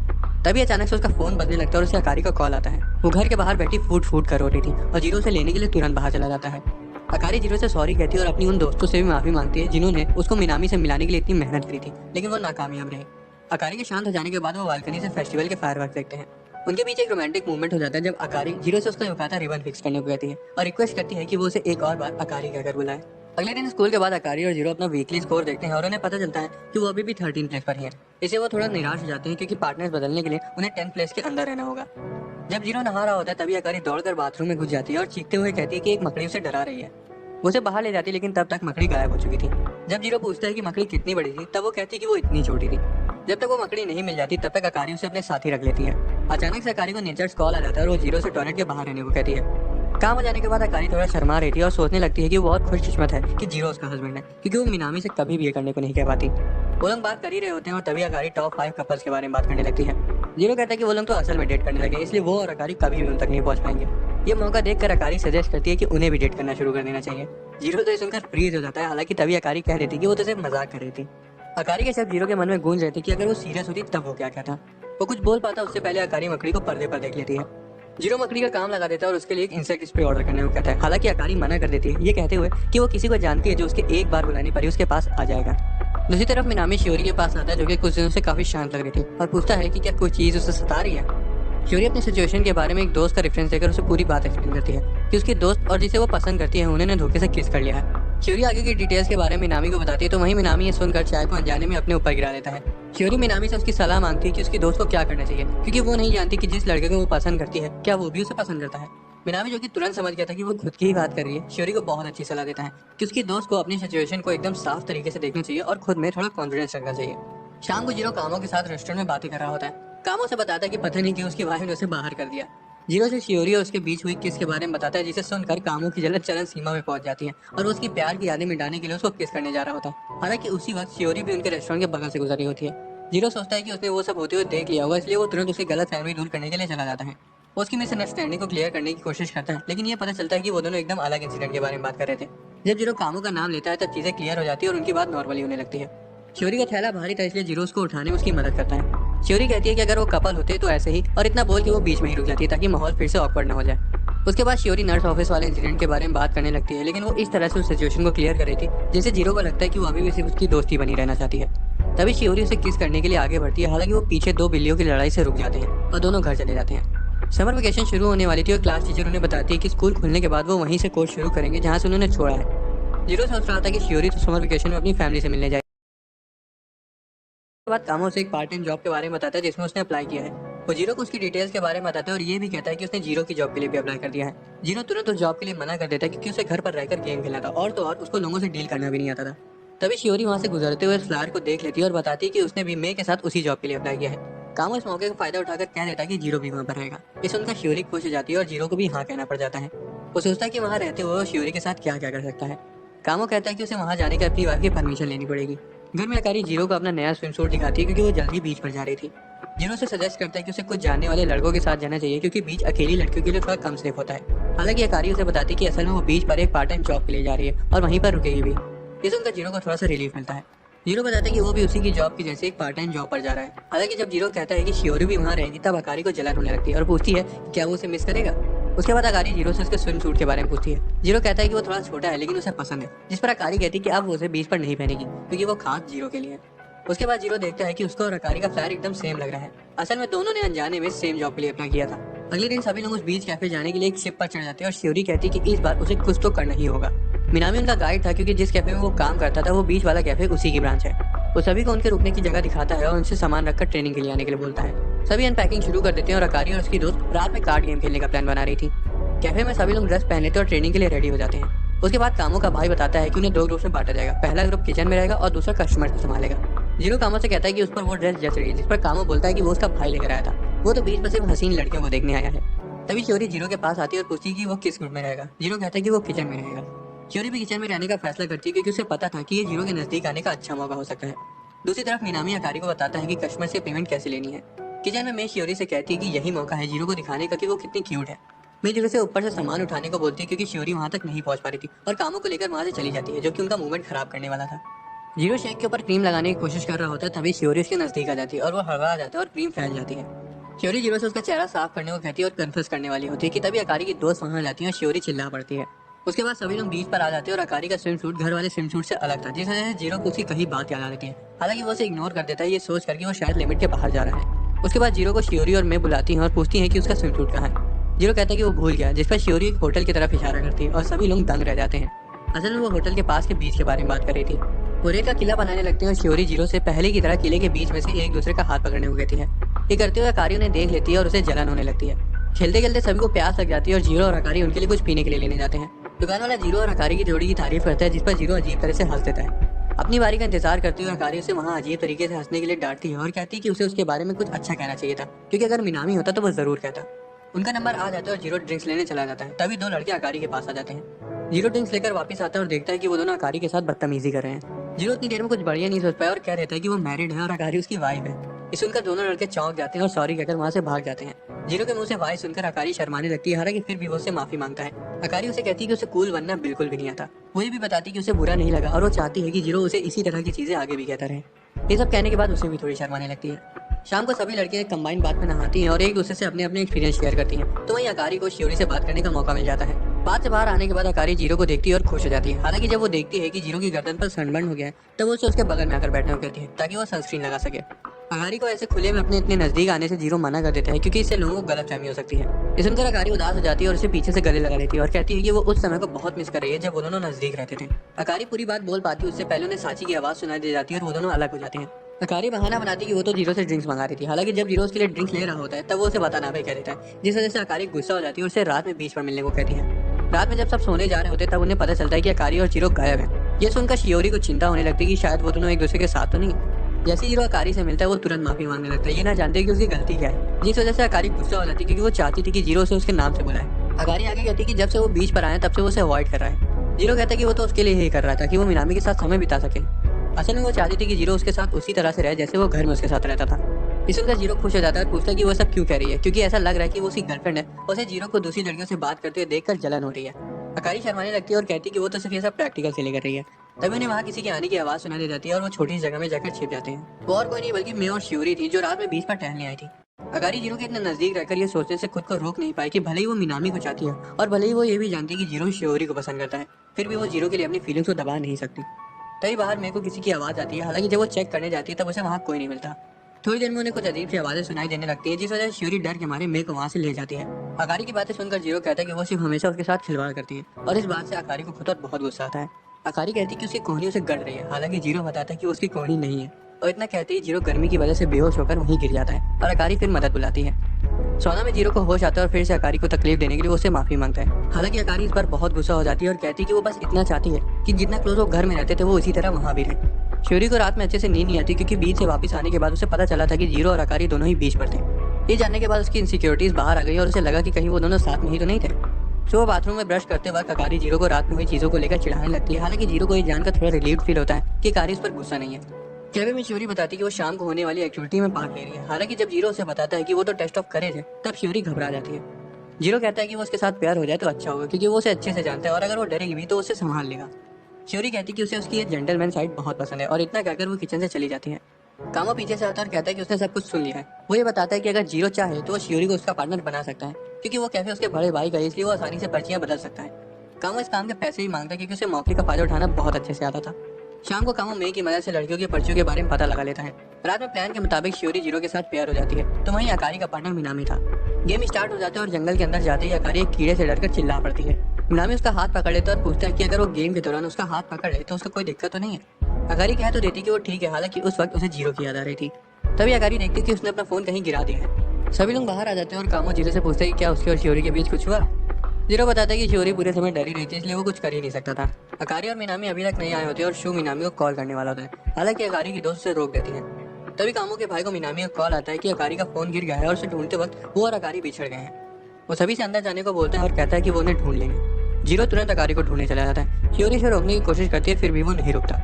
तभी अचानक से उसका फोन बजने लगता है और उसे अकारी का कॉल आता है। वो घर के बाहर बैठी फूट कर रो रही थी और जीरो से लेने के लिए तुरंत बाहर चला जाता है। अकारी जीरो से सॉरी कहती है और अपनी उन दोस्तों से भी माफी मांगती है जिन्होंने उसको मिनामी से मिलाने के लिए इतनी मेहनत करी थी लेकिन वो नाकामयाब रहे। अकारी के शांत हो जाने के बाद वो बालकनी से फेस्टिवल के फायरवर्क देखते हैं। उनके बीच एक रोमांटिक मूवमेंट हो जाता है जब अकारी जीरो से उसका युकाता रिबन फिक्स करने को कहती है और रिक्वेस्ट करती है कि वो उसे एक और बार अकारी कहकर बुलाए। अगले दिन स्कूल के बाद अकारी और जीरो अपना वीकली स्कोर देखते हैं और उन्हें पता चलता है कि वो अभी भी 13 प्लेस पर ही है। इससे वो थोड़ा निराश हो जाते हैं क्योंकि पार्टनर्स बदलने के लिए उन्हें 10 प्लेस के अंदर रहना होगा। जब जीरो नहा रहा होता है तभी अकारी दौड़कर बाथरूम में घुस जाती है और चीखते हुए कहती है कि एक मकड़ी उसे डरा रही है। वो उसे बाहर ले जाती है लेकिन तब तक मकड़ी गायब हो चुकी थी। जब जीरो पूछता है कि मकड़ी कितनी बड़ी थी तब वो कहती है कि वो इतनी छोटी थी। जब तक वो मकड़ी नहीं मिल जाती तब तक अकारी उसे अपने साथ ही रख लेती है। अचानक से अकारी को नेचर्स कॉल आ जाता है और वो जीरो से टॉयलेट के बाहर रहने को कहती है। काम हो जाने के बाद अकारी थोड़ा शर्मा रही थी और सोचने लगती है कि वो बहुत खुशकिस्मत है कि जीरो उसका हस्बैंड है क्योंकि वो मिनामी से कभी भी ये करने को नहीं कह पाती। वो लोग बात कर ही रहे होते हैं और तभी अकारी टॉप 5 कपल्स के बारे में बात करने लगती है। जीरो कहता है कि वो लोग तो असल में डेट करने लगे इसलिए वो और अकारी कभी भी उन तक नहीं पहुंच पाएंगे। ये मौका देखकर अकारी सजेस्ट करती है कि उन्हें भी डेट करना शुरू कर देना चाहिए। जीरो तो ये सुनकर फ्रीज हो जाता है। हालांकि तभी अकारी कह देती कि वो तो सिर्फ मजाक कर रही थी। अकारी के शब्द जीरो के मन में गूंज रहे थे कि अगर वो सीरियस होती तब वो क्या कहता। वो कुछ बोल पाता उससे पहले अकारी मकड़ी को पर्दे पर देख लेती है। जीरो मकड़ी का काम लगा देता है और उसके लिए एक इंसेक्ट स्प्रे ऑर्डर करने को कहता है। हालांकि अकारी मना कर देती है ये कहते हुए कि वो किसी को जानती है जो उसके एक बार बुलाने पर ही उसके पास आ जाएगा। दूसरी तरफ मिनामी शियोरी के पास आता है जो कि कुछ दिनों से काफी शांत लग रही थी और पूछता है कि क्या कोई चीज उसे सता रही है। शियोरी अपनी सिचुएशन के बारे में एक दोस्त का रेफरेंस देकर उसे पूरी बात एक्सप्लेन करती है कि उसकी दोस्त और जिसे वो पसंद करती है उन्होंने धोखे से किस कर लिया है। शियोरी आगे की डिटेल्स के बारे में मिनामी को बताती है तो वहीं मिनामी ये सुनकर चाय को अनजाने में अपने ऊपर गिरा देता है। शियोरी मिनामी से उसकी सलाह मांगती है कि उसकी दोस्त को क्या करना चाहिए क्योंकि वो नहीं जानती कि जिस लड़के को वो पसंद करती है क्या वो भी उसे पसंद करता है। मिनामी जो कि तुरंत समझ गया था कि वो खुद की ही बात कर रही है शियोरी को बहुत अच्छी सलाह देता है कि उसकी दोस्त को अपनी सिचुएशन को एकदम साफ तरीके से देखना चाहिए और खुद में थोड़ा कॉन्फिडेंस रखना चाहिए। शाम को जीरो कामों के साथ रेस्टोरेंट में बातें कर रहा होता है। कामों से बताता है कि पता नहीं कि उसकी वाइफ ने उसे बाहर कर दिया। जीरो से शियोरी और उसके बीच हुई किस के बारे में बताता है जिसे सुनकर कामों की जलन चरण सीमा में पहुंच जाती है और वो उसकी प्यार की यादें मिटाने के लिए उसको किस करने जा रहा होता है। हालांकि उसी वक्त शियोरी भी उनके रेस्टोरेंट के बगल से गुजर रही होती है। जीरो सोचता है कि उसने वो सब होते हुए देख लिया होगा इसलिए वो तुरंत उसकी गलत फहमी दूर करने के लिए चला जाता है। वो उसकी मिसअंडरस्टैंडिंग को क्लियर करने की कोशिश करता है लेकिन ये पता चलता है कि वो दोनों एकदम अलग इंसिडेंट के बारे में बात कर रहे थे। जब जीरो कामों का नाम लेता है तब चीजें क्लियर हो जाती है और उनकी बात नॉर्मली होने लगती है। शियोरी का थैला भारी था इसलिए जीरो उसको उठाने में उसकी मदद करता है। शियोरी कहती है कि अगर वो कपल होते तो ऐसे ही, और इतना बोल के वो बीच में ही रुक जाती है ताकि माहौल फिर से ऑकवर्ड ना हो जाए। उसके बाद शियोरी नर्स ऑफिस वाले इंसिडेंट के बारे में बात करने लगती है, लेकिन वो इस तरह से उस सिचुएशन को क्लियर कर रही थी जिससे जीरो को लगता है कि वो अभी भी सिर्फ उसकी दोस्ती बनी रहना चाहती है। तभी शियोरी उसे किस करने के लिए आगे बढ़ती है, हालांकि वो पीछे 2 बिल्लियों की लड़ाई से रुक जाते हैं और दोनों घर चले जाते हैं। समर वेकेशन शुरू होने वाली थी और क्लास टीचर उन्हें बताती है कि स्कूल खुलने के बाद वो वहीं से कोर्स शुरू करेंगे जहाँ से उन्होंने छोड़ा है। जीरो सोच रहा था कि शियोरी तो समर वेकेशन में अपनी फैमिली से मिलने जाए। बाद कामों से एक पार्ट टाइम जॉब के बारे में बताता है जिसमें उसने अप्लाई किया है। वो जीरो को उसकी डिटेल्स के बारे में बताता है और ये भी कहता है कि उसने जीरो की जॉब के लिए भी अप्लाई कर दिया है। जीरो तुरंत उस जॉब के लिए मना कर देता है क्योंकि उसे घर पर रहकर गेम खेलना था और तो और उसको लोगों से डील करना भी नहीं आता था। तभी शियोरी वहाँ से गुजरते हुए फ्लावर को देख लेती है और बताती है कि उसने भी मे के साथ उसी जॉब के लिए अप्लाई किया है। कामो इस मौके का फायदा उठाकर कह देता है कि जीरो भी वहाँ पर रहेगा। इस उनका शियोरी खुश हो जाती है और जीरो को भी हाँ कहना पड़ जाता है। वो सोचता है कि वहाँ रहते हुए वो शियोरी के साथ क्या क्या कर सकता है। कामो कहता है कि उसे वहाँ जाने की अपनी वाइफ की परमिशन लेनी पड़ेगी। घर में अकारी जीरो को अपना नया स्विम सूट दिखाती है क्योंकि वो जल्दी बीच पर जा रही थी। जीरो से सजेस्ट करता है कि उसे कुछ जानने वाले लड़कों के साथ जाना चाहिए क्योंकि बीच अकेली लड़कियों के लिए थोड़ा कम सेफ होता है। हालांकि अकारी उसे बताती है कि असल में वो बीच पर एक पार्ट टाइम जॉब के लिए जा रही है और वहीं पर रुकेगी भी। इससे उनका जीरो को थोड़ा सा रिलीफ मिलता है। जीरो बताता है कि वो भी उसी की जॉब की जैसे एक पार्ट टाइम जॉब पर जा रहा है। हालांकि जब जीरो कहता है कि शियोरी भी वहाँ रहेगी तब अकारी को जलन होने लगती है और पूछती है कि क्या वो उसे मिस करेगा। उसके बाद अकारी जीरो से उसके स्विम सूट के बारे में पूछती है। जीरो कहता है कि वो थोड़ा छोटा है लेकिन उसे पसंद है, जिस पर अकारी कहती है कि अब वो उसे बीच पर नहीं पहनेगी क्योंकि वो खास जीरो के लिए है। उसके बाद जीरो देखता है कि उसको और अकारी का फ्लायर एकदम सेम लग रहा है। असल में दोनों ने अनजाने में सेम जॉब के लिए अप्लाई किया था। अगले दिन सभी लोग उस बीच कैफे जाने के लिए एक शिप पर चढ़ जाते हैं और शियोरी कहती है कि इस बार उसे कुछ तो करना ही होगा। मिनामी उनका गाइड था क्योंकि जिस कैफे में वो काम करता था वो बीच वाला कैफे उसी की ब्रांच है। वो सभी को उनके रुकने की जगह दिखाता है और उनसे सामान रखकर ट्रेनिंग के लिए आने के लिए बोलता है। सभी अनपैकिंग शुरू कर देते हैं और अकारी और उसकी दोस्त रात में कार्ड गेम खेलने का प्लान बना रही थी। कैफे में सभी लोग ड्रेस पहन लेते हैं और ट्रेनिंग के लिए रेडी हो जाते हैं। उसके बाद कामों का भाई बताता है कि उन्हें 2 ग्रुप में बांटा जाएगा। पहला ग्रुप किचन में रहेगा और दूसरा कस्टमर से संभालेगा। जीरो कामों से कहता है कि उस पर वो ड्रेस जच रही है, जिस पर कामो बोलता है कि वो उसका भाई लेकर आया था, वो तो बीच में सिर्फ हसीन लड़कियों को देखने आया है। तभी शियोरी जीरो के पास आती है और पूछती है कि वो किस ग्रुप में रहेगा। जीरो कहता है कि वो किचन में रहेगा। शियोरी भी किचन में रहने का फैसला करती है क्योंकि उसे पता था कि ये जीरो के नजदीक आने का अच्छा मौका हो सकता है। दूसरी तरफ मिनामी अकारी को बताता है कि कस्टमर से पेमेंट कैसे लेनी है। किचन में मैं शियोरी से कहती है कि यही मौका है जीरो को दिखाने का कि वो कितनी क्यूट है। मैं जीरो से ऊपर से सामान उठाने को बोलती है क्योंकि शियोरी वहां तक नहीं पहुंच पा रही थी और कामों को लेकर वहां से चली जाती है जो कि उनका मूवमेंट खराब करने वाला था। जीरो शेक के ऊपर क्रीम लगाने की कोशिश कर रहा होता है तभी शियोरी उसके नजदीक आ जाती है और वो हड़बड़ा जाता है और क्रीम फैल जाती है। शियोरी जीरो से उसका चेहरा साफ करने को कहती है और कन्फेस करने वाली होती है कि तभी अकारी की दोस्त वहां जाती है और शियोरी चिल्ला पड़ती है। उसके बाद सभी लोग बीच पर आ जाते हैं और अकारी का स्विम सूट घर वाले स्विम सूट से अलग था, जिस वजह से जीरो को उसकी कहीं बात याद आ जाती है। हालांकि वो उसे इग्नोर कर देता है ये सोच करके वो शायद लिमिट के बाहर जा रहा है। उसके बाद जीरो को शियोरी और मैं बुलाती हैं और पूछती हैं कि उसका स्विम सूट कहाँ है। जीरो कहता है कि वो भूल गया, जिस पर शियोरी एक होटल की तरफ इशारा करती है और सभी लोग दंग रह जाते हैं। असल में वो होटल के पास के बीच के बारे में बात कर रही थी। वो रेत का किला बनाने लगते हैं और शियोरी जीरो से पहले की तरह किले के बीच में से एक दूसरे का हाथ पकड़ने को कहती है। ये करते हुए अकारी उन्हें देख लेती है और उसे जलन होने लगती है। खेलते खेलते सभी को प्यास लग जाती है और जीरो और अकारी उनके लिए कुछ पीने के लिए लेने जाते हैं। दुकान वाला जीरो और अकारी की जोड़ी की तारीफ करता है, जिस पर जीरो अजीब तरह से हंस देता है। अपनी बारी का इंतजार करते हुए अकारी उसे वहाँ अजीब तरीके से हंसने के लिए डांटती है और कहती है कि उसे उसके बारे में कुछ अच्छा कहना चाहिए था क्योंकि अगर मिनामी होता तो वो जरूर कहता। उनका नंबर आ जाता है और जीरो ड्रिंक्स लेने चला जाता है। तभी 2 लड़के अकारी के पास आ जाते हैं। जीरो ड्रिंक्स लेकर वापस आता है और देखता है कि वो दोनों अकारी के साथ बदतमीजी कर रहे हैं। जीरो इतनी देर में कुछ बढ़िया नहीं सोच पाया और कह देता है कि वो मैरिड है और अकारी उसकी वाइफ है। इस सुनकर दोनों लड़के चौंक जाते हैं और सॉरी कहकर वहाँ से भाग जाते हैं। जीरो के मुंह से वाई सुनकर अकारी शर्माने लगती है, हालांकि फिर भी वो उससे माफी मांगता है। अकारी उसे कहती है कि उसे कूल बनना बिल्कुल भी नहीं आता। वो ये भी बताती है कि उसे बुरा नहीं लगा और वो चाहती है कि जीरो उसे इसी तरह की चीजें आगे भी कहता रहे। ये सब कहने के बाद उसे भी थोड़ी शर्माने लगती है। शाम को सभी लड़के कंबाइंड बात में नहाती हैं और एक दूसरे से अपने अपने एक्सपीरियंस शेयर करती हैं। तो वहीं अकारी को शियोरी से बात करने का मौका मिल जाता है। बात से बाहर आने के बाद अकारी जीरो को देखती है और खुश हो जाती है। हालांकि जब वो देखती है कि जीरो की गर्दन पर सनबर्न हो गया है तब वो उसे उसके बगल में आकर बैठने को कहती है ताकि वो सनस्क्रीन लगा सके। अकारी को ऐसे खुले में अपने इतने नजदीक आने से जीरो मना कर देता है क्योंकि इससे लोगों को गलतफहमी हो सकती है। इस सुनकर अकारी उदास हो जाती है और उसे पीछे से गले लगा लेती है और कहती है कि वो उस समय को बहुत मिस कर रही है जब वो दोनों नजदीक रहते थे। अकारी पूरी बात बोल पाती है उससे पहले उन्हें साची की आवाज सुनाई दे जाती है और वो दोनों अलग हो जाते हैं। अकारी बहाना बनाती है कि वो तो जीरो से ड्रिंक्स मंगा रही थी। हालांकि जब जीरो उसके लिए ड्रिंक्स ले रहा होता है तब वो उसे बताना भी कह देता है, जिस वजह से अकारी गुस्सा हो जाती है और उसे रात में बीच पर मिलने को कहती है। रात में जब सब सोने जा रहे होते तब उन्हें पता चलता है कि अकारी और जीरो गायब है। ये सुनकर शियोरी को चिंता होने लगती है कि शायद वो दोनों एक दूसरे के साथ तो नहीं। जैसे जीरो अकारी से मिलता है वो तुरंत माफी मांगने लगता है, ये ना जानते कि उसकी गलती क्या है, जिस वजह से अकारी गुस्सा हो जाती है क्योंकि वो चाहती थी कि जीरो से उसके नाम से बुलाए। अकारी आगे कहती है कि जब से वो बीच पर आए तब से वो उसे अवॉइड कर रहा है। जीरो कहता है कि वो तो उसके लिए ही कर रहा था कि वो मिनामी के साथ समय बिता सके। असल में वो चाहती थी कि जीरो उसके साथ उसी तरह से रहे जैसे वो घर में उसके साथ रहता था। इस सुनकर जीरो खुश हो जाता है और पूछता है कि वो सब क्यों कह रही है, क्योंकि ऐसा लग रहा है कि वो उसकी गर्लफ्रेंड है। उसे जीरो को दूसरी लड़कियों से बात करते हुए देखकर जलन हो रही है। अकारी शर्माने लगती है और कहती है कि वो तो सिर्फ ये सब प्रैक्टिकल के लिए कर रही है। तभी उन्हें वहाँ किसी के आने की आवाज सुनाई दे जाती है और वो छोटी सी जगह में जाकर छिप जाते हैं। वो और कोई नहीं बल्कि मैं और शियोरी थी जो रात में बीच पर टहलने आई थी। अकारी जीरो के इतने नजदीक रहकर ये सोचने से खुद को रोक नहीं पाई कि भले ही वो मिनामी को चाहती है और भले ही वो ये भी जानती है कि जीरो शियोरी को पसंद करता है, फिर भी वो जीरो के लिए अपनी फीलिंग्स को दबा नहीं सकती। तभी बाहर मेरे को किसी की आवाज आती है। हालांकि जब वो चेक करने जाती है तब उसे वहाँ कोई नहीं मिलता। थोड़ी देर में उन्हें कुछ अजीब सी आवाजें सुनाई देने लगती है जिस वजह से शियोरी डर के मारे मेरे को वहाँ से ले जाती है। अकारी की बातें सुनकर जीरो कहता है कि वो सिर्फ हमेशा उसके साथ खिलवाड़ करती है और इस बात से अकारी को खुद पर बहुत गुस्सा आता है। अकारी कहती है कि उसकी कोहनी उसे गड़ रही है। हालांकि जीरो बताता है कि उसकी कोहनी नहीं है और इतना कहते ही जीरो गर्मी की वजह से बेहोश होकर वहीं गिर जाता है और अकारी फिर मदद बुलाती है। सोना में जीरो को होश आता है और फिर से अकारी को तकलीफ देने के लिए उससे माफी मांगता है। हालांकि अकारी इस बार बहुत गुस्सा हो जाती है और कहती है कि वो बस इतना चाहती है कि जितना क्लोज वो घर में रहते थे वो उसी तरह वहाँ भी रहे। शियोरी को रात में अच्छे से नींद नहीं आती क्योंकि बीच से वापस आने के बाद उसे पता चला था कि जीरो और अकारी दोनों ही बीच पर थे। ये जानने के बाद उसकी इनसिक्योरिटीज बाहर आ गई और उसे लगा कि कहीं वो दोनों साथ में ही तो नहीं थे। तो वो बाथरूम में ब्रश करते वक्त अकारी जीरो को रात में हुई चीजों को लेकर चिढ़ाने लगती है। हालांकि जीरो को ये जानकर थोड़ा रिलीफ फील होता है कि अकारी उस पर गुस्सा नहीं है। कैफे में शियोरी बताती है कि वो शाम को होने वाली एक्टिविटी में पार्ट ले रही है। हालांकि जब जीरो उसे बताता है कि वो तो टेस्ट ऑफ करे थे तब शियोरी घबरा जाती है। जीरो कहता है कि वो उसके साथ प्यार हो जाए तो अच्छा होगा क्योंकि वो उसे अच्छे से जानता है और अगर वो डरेगी भी तो उसे संभाल लेगा। शियोरी कहती है कि उसे उसकी ये जेंटलमैन साइड बहुत पसंद है और इतना कहकर वो किचन से चली जाती है। कामो पीछे से आता है और कहता है कि उसने सब कुछ सुन लिया है। वो ये बताता है कि अगर जीरो चाहे तो वो शियोरी को उसका पार्टनर बना सकता है क्योंकि वो कैफे उसके बड़े भाई का है, इसलिए वो आसानी से पर्चियां बदल सकता है। कामो इस काम के पैसे ही मांगता है क्योंकि उसे मौके का फायदा उठाना बहुत अच्छे से आता था। शाम को कामो मे की मदद से लड़कियों की पर्चियों के बारे में पता लगा लेता है। रात में प्लान के मुताबिक शियोरी जीरो के साथ प्यार हो जाती है तो वहीं अकारी का पार्टनर मिनामी था। गेम स्टार्ट हो जाता है और जंगल के अंदर जाते ही अकारी एक कीड़े से डरकर चिल्ला पड़ती है। मिनामी उसका हाथ पकड़ लेता है और पूछता है कि अगर वो गेम के दौरान उसका हाथ पकड़ ले तो उसको कोई दिक्कत तो नहीं है। अकारी कह तो देती कि वो ठीक है। हालांकि उस वक्त उसे जीरो की याद आ रही थी। तभी अकारी देखती कि उसने अपना फोन कहीं गिरा दिया है। सभी लोग बाहर आ जाते हैं और कामो जीरो से पूछते हैं कि क्या उसके और शियोरी के बीच कुछ हुआ। जीरो बताता है कि शियोरी पूरे समय डरी रही थी इसलिए वो कुछ कर ही नहीं सकता था। अकारी और मिनामी अभी तक नहीं आए होते और शू मिनामी को कॉल करने वाला होता है। हालांकि अकारी की दोस्त उसे रोक देती है। तभी कामो के भाई को मिनामी का कॉल आता है कि अकारी का फोन गिर गया है और उसे ढूंढते वक्त वो और अकारी बिछड़ गए हैं। वो सभी से अंदर जाने को बोलता है और कहता है कि वो उन्हें ढूंढ लेंगे। जीरो तुरंत अकारी को ढूंढने चला जाता है। शियोरी से रोकने की कोशिश करती है फिर भी वो नहीं रुकता।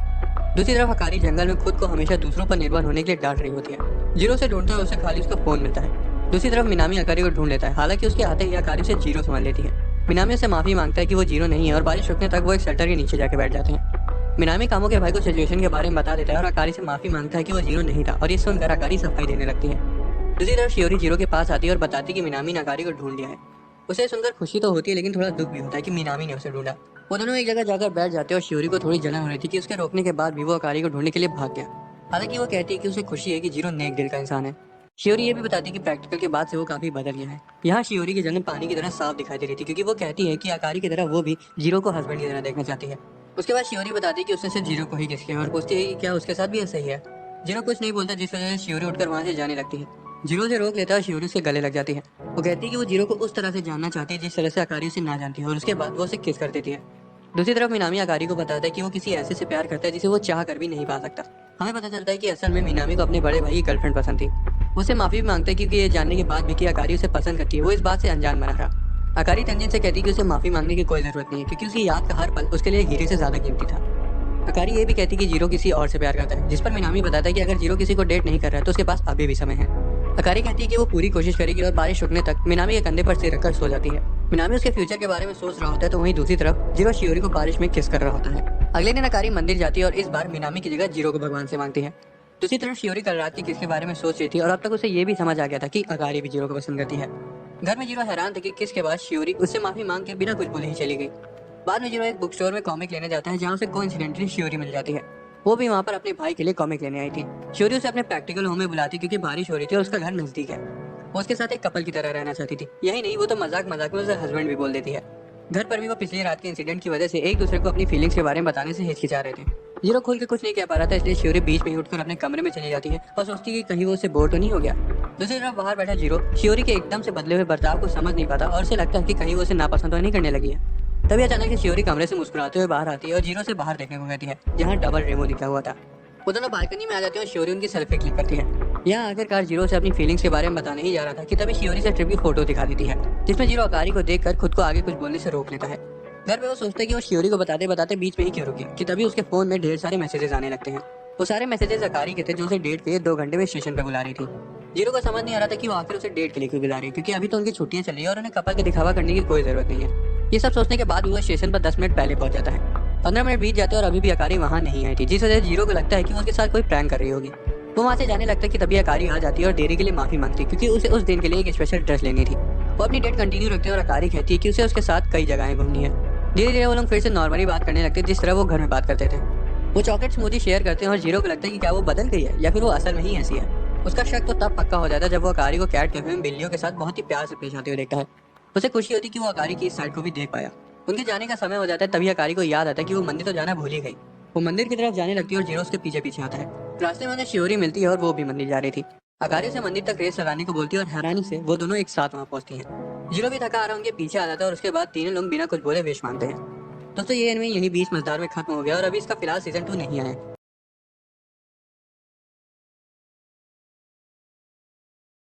दूसरी तरफ अकारी जंगल में खुद को हमेशा दूसरों पर निर्भर होने के लिए डांट रही होती है। जीरो से ढूंढता है उसे खाली उसका फोन मिलता है। दूसरी तरफ मिनामी अकारी को ढूंढ लेता है। हालांकि उसके आते ही अकारी से जीरो संभाल लेती है। मिनामी से माफी मांगता है कि वो जीरो नहीं है और बारिश रुकने तक वो एक शटर के नीचे जाके बैठ जाते हैं। मिनामी कामो के भाई को सिचुएशन के बारे में बता देता है और अकारी से माफी मांगता है कि वो जीरो नहीं था और ये सुनकर अकारी सफाई देने लगती है। दूसरी तरफ शियोरी जीरो के पास आती है और बताती है कि मिनामी ने अकारी को ढूंढ लिया है। उसे सुनकर खुशी तो होती है लेकिन थोड़ा दुख भी होता है कि मिनामी ने उसे ढूंढा। वो दोनों एक जगह जाकर बैठ जाते हैं और शियोरी को थोड़ी जलन हो रही थी कि उसके रोकने के बाद भी वो अकारी को ढूंढने के लिए भाग गया। हालांकि वो कहती है कि उसे खुशी है कि जीरो नेक दिल का इंसान है। शियोरी ये भी बताती है कि प्रैक्टिकल के बाद से वो काफी बदल गया है। यहाँ शियोरी की जलन पानी की तरह साफ दिखाई दे रही थी क्योंकि वो कहती है कि अकारी की तरह वो भी जीरो को हस्बैंड की तरह देखना चाहती है। उसके बाद शियोरी बताती है कि उसने सिर्फ जीरो को ही किस किया और पूछती है कि क्या उसके साथ भी ऐसा ही है। जीरो कुछ नहीं बोलता जिस वजह से शियोरी उठकर वहाँ से जाने लगती है। जीरो से रोक लेता है और शियोरी उसके गले लग जाती है। वो कहती है कि वो जीरो को उस तरह से जानना चाहती है जिस तरह से अकारी उसे ना जानती है और उसके बाद वो उसे किस कर देती है। दूसरी तरफ मिनामी अकारी को बताता है कि वो किसी ऐसे से प्यार करता है जिसे वो चाह कर भी नहीं पा सकता। हमें पता चलता है कि असल में मिनामी को अपने बड़े भाई की गर्लफ्रेंड पसंद थी। उससे माफी भी मांगता है क्योंकि ये जानने के बाद भी कि अकारी उसे पसंद करती है वो इस बात से अनजान बना रहा। अकारी तंजीन से कहती है कि उसे माफी मांगने की कोई जरूरत नहीं है क्योंकि उसकी याद का हर पल उसके लिए हीरे से ज्यादा कीमती था। अकारी ये भी कहती है कि जीरो किसी और से प्यार करता है जिस पर मिनामी बताता है कि अगर जीरो किसी को डेट नहीं कर रहा है तो उसके पास अभी भी समय है। अकारी कहती है कि वो पूरी कोशिश करेगी और बारिश रुकने तक मिनामी के कंधे पर सिर रखकर सो जाती है। मिनामी उसके फ्यूचर के बारे में सोच रहा होता है तो वहीं दूसरी तरफ जीरो शियोरी को बारिश में किस कर रहा होता है। अगले दिन अकारी मंदिर जाती है और इस बार मिनामी की जगह जीरो को भगवान से मांगती है। दूसरी तरफ शियोरी कल रात की किस के बारे में सोच रही थी और अब तक उसे ये भी समझ आ गया था कि अकारी भी जीरो को पसंद करती है। घर में जीरो हैरान था कि किस के बाद शियोरी उससे माफी मांग के बिना कुछ बोले ही चली गई। बाद में जीरो एक बुक स्टोर में कॉमिक लेने जाता है जहाँ उसे कोइंसिडेंटली शियोरी मिल जाती है। वो भी वहाँ पर अपने भाई के लिए कॉमिक लेने आई थी। शियोरी उसे अपने प्रैक्टिकल होम में बुलाती क्योंकि बारिश हो रही थी और उसका घर नजदीक है। वो उसके साथ एक कपल की तरह रहना चाहती थी। यही नहीं वो तो मजाक मजाक में उसे हस्बैंड भी बोल देती है। घर पर भी वो पिछली रात के इंसिडेंट की वजह से एक दूसरे को अपनी फीलिंग्स के बारे में बताने से हिचकिचा रहे थे। जीरो खुल के कुछ नहीं कह पा रहा था इसलिए शियोरी बीच में ही उठकर अपने कमरे में चली जाती है और सोचती है कि कहीं वो उससे बोर तो नहीं हो गया। दूसरी तरफ बाहर बैठा जीरो शियोरी के एकदम से बदले हुए बर्ताव को समझ नहीं पाता और उसे लगता है कि कहीं वो उसे नापसंद तो नहीं करने लगी है। तभी अचानक से शियोरी कमरे से मुस्कुराते हुए बाहर आती है और जीरो से बाहर देखने को कहती है जहाँ डबल रेमो लिखा हुआ था। वो दोनों बालकनी में आ जाती है और शियोरी उनकी सेल्फी क्लिक करती है। यहाँ आखिरकार जीरो से अपनी फीलिंग्स के बारे में बताने ही जा रहा था कि तभी शियोरी से ट्रिप की फोटो दिखा देती है जिसमें जीरो अकारी को देखकर खुद को आगे कुछ बोलने से रोक लेता है। घर पे वो सोचते हैं कि वो शियोरी को बताते बताते बीच में ही क्यों रुकी कि तभी उसके फोन में ढेर सारे मैसेजेस आने लगते हैं। वो सारे मैसेजेस अकारी के थे जो उसे डेट के 2 घंटे में स्टेशन पर बुला रही थी। जीरो को समझ नहीं आ रहा था कि वो आखिर उसे डेट के लिए क्यों बुला रही है क्योंकि अभी तो उनकी छुट्टियां चल रही है और उन्हें कपल का दिखावा करने की कोई जरूरत नहीं है। ये सब सोचने के बाद वो स्टेशन पर 10 मिनट पहले पहुंच जाता है। 15 मिनट बीत जाते हैं और अभी भी अकारी वहाँ नहीं आई थी, जिस वजह से जीरो को लगता है कि वो उसके साथ कोई प्रैंक कर रही होगी। वो वहाँ से जाने लगता है कि तभी अकारी आ जाती है और देरी के लिए माफी मांगती है, क्योंकि उसे उस दिन के लिए एक स्पेशल ड्रेस लेनी थी। वो अपनी डेट कंटिन्यू रखते हैं और अकारी कहती है कि उसे उसके साथ कई जगहें घूमनी है। धीरे धीरे वो लोग फिर से नॉर्मली बात करने लगते हैं, जिस तरह वो घर में बात करते थे। वो चॉकलेट स्मूदी शेयर करते हैं और जीरो को लगता है कि क्या वो बदल गई है या फिर वो असल में ही ऐसी है। उसका शक तो तब पक्का हो जाता है जब वो अकारी को कैट कैफे में बिल्लियों के साथ बहुत ही प्यार से पेश आते हुए देखता है। उसे खुशी होती कि वो अकारी की इस साइड को भी देख पाया। उनके जाने का समय हो जाता है, तभी अकारी को याद आता है कि वो मंदिर तो जाना भूल ही गई। वो मंदिर की तरफ जाने लगती है और जीरो उसके पीछे पीछे आता है। रास्ते में उन्हें शियोरी मिलती है और वो भी मंदिर जा रही थी। अकारी उसे मंदिर तक रेस लगाने को बोलती है और हैरानी से वो दोनों एक साथ वहाँ पहुंचती हैं। जीरो भी थका आ रहा उनके पीछे आ जाता है और उसके बाद तीनों लोग बिना कुछ बोले विश मांगते हैं। दोस्तों ये एनिमे यही 20 मजेदार में खत्म हो गया और अभी इसका फिलहाल सीजन 2 नहीं आया है।